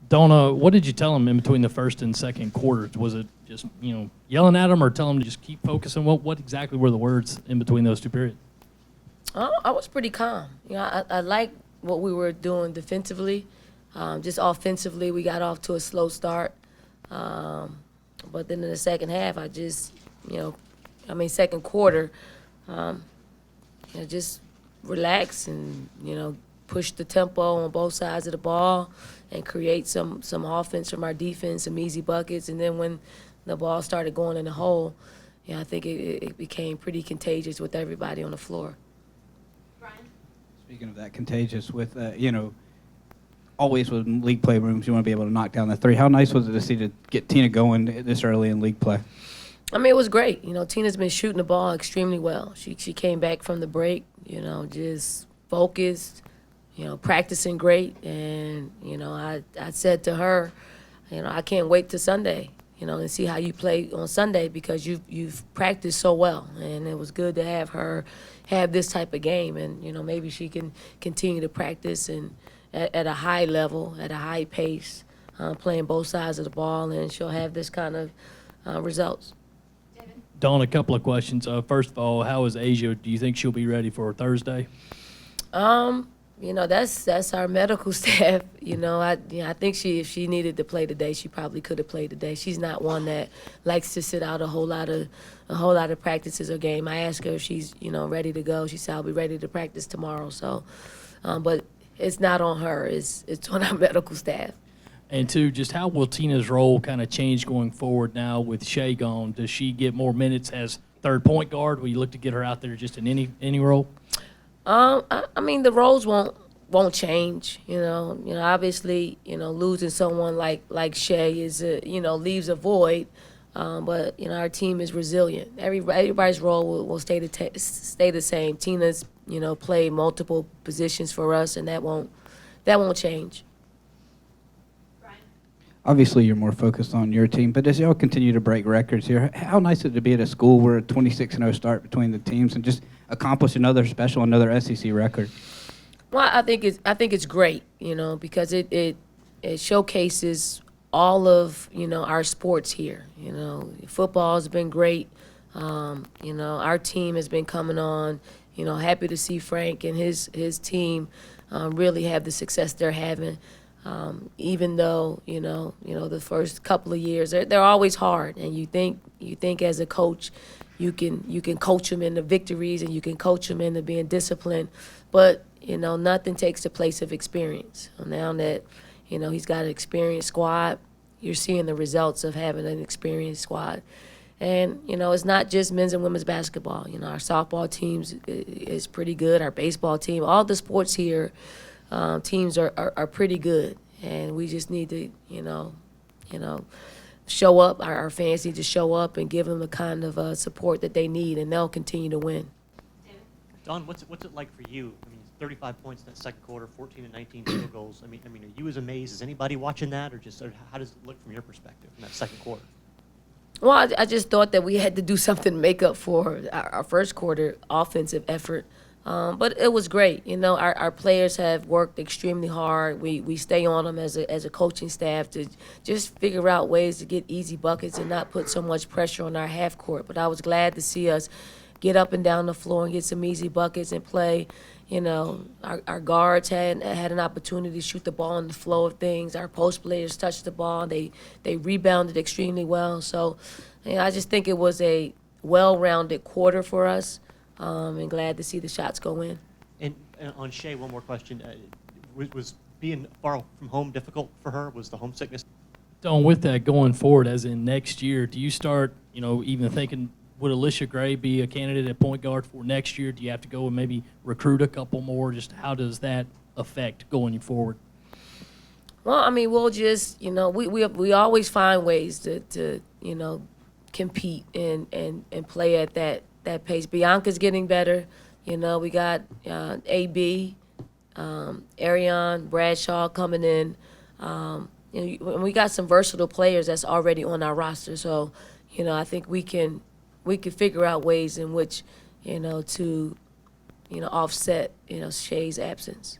Donna, what did you tell him in between the first and second quarters? Was it just, yelling at him or telling him to just keep focusing? What exactly were the words in between those two periods? I was pretty calm. I like what we were doing defensively. Just offensively, we got off to a slow start. But then in the second half, second quarter, just relax and, push the tempo on both sides of the ball and create some offense from our defense, some easy buckets. And then when the ball started going in the hole, I think it became pretty contagious with everybody on the floor. Speaking of that, contagious with, always with league play rooms, you want to be able to knock down the three. How nice was it to see to get Tina going this early in league play? It was great. Tina's been shooting the ball extremely well. She came back from the break, just focused, practicing great. And, I said to her, I can't wait till Sunday, and see how you play on Sunday because you've practiced so well. And it was good to have her have this type of game. And, maybe she can continue to practice and at a high level, at a high pace, playing both sides of the ball, and she'll have this kind of results. Dawn, a couple of questions. First of all, how is Asia? Do you think she'll be ready for Thursday? That's our medical staff. I think if she needed to play today, she probably could have played today. She's not one that likes to sit out a whole lot of practices or game. I asked her if she's ready to go. She said I'll be ready to practice tomorrow. So, but it's not on her. It's on our medical staff. And two, just how will Tina's role kind of change going forward now with Shea gone? Does she get more minutes as third point guard? Will you look to get her out there just in any role? The roles won't change. Obviously, losing someone like Shea is leaves a void. But our team is resilient. Everybody's role will stay the same. Tina's played multiple positions for us, and that won't change. Obviously, you're more focused on your team, but as y'all continue to break records here, how nice is it to be at a school where a 26-0 start between the teams and just accomplish another SEC record? Well, I think it's great, because it showcases all of our sports here. Football has been great. Our team has been coming on. Happy to see Frank and his team really have the success they're having. Even though the first couple of years they're always hard, and you think as a coach you can coach them into victories and you can coach them into being disciplined, but nothing takes the place of experience. Now that he's got an experienced squad, you're seeing the results of having an experienced squad. And, it's not just men's and women's basketball. Our softball teams is pretty good. Our baseball team, all the sports here, teams are pretty good. And we just need to, show up. Our fans need to show up and give them the kind of support that they need, and they'll continue to win. Dawn, what's it like for you? 35 points in that second quarter, 14 and 19 field goals. Are you as amazed as anybody watching that, or how does it look from your perspective in that second quarter? Well, I just thought that we had to do something to make up for our first quarter offensive effort. But it was great. Our players have worked extremely hard. We stay on them as a coaching staff to just figure out ways to get easy buckets and not put so much pressure on our half court. But I was glad to see us get up and down the floor and get some easy buckets and play. Our guards had an opportunity to shoot the ball in the flow of things. Our post players touched the ball. They rebounded extremely well. So I just think it was a well-rounded quarter for us, and glad to see the shots go in. And on Shea, one more question. Was being far from home difficult for her? Was the homesickness? Dawn, with that going forward, as in next year, do you start, even thinking, would Alicia Gray be a candidate at point guard for next year? Do you have to go and maybe recruit a couple more? Just how does that affect going forward? Well, we'll just, we always find ways to compete and play at that pace. Bianca's getting better. We got AB, Ariane, Bradshaw coming in. We got some versatile players that's already on our roster. So, I think we can figure out ways in which, to offset, Shea's absence.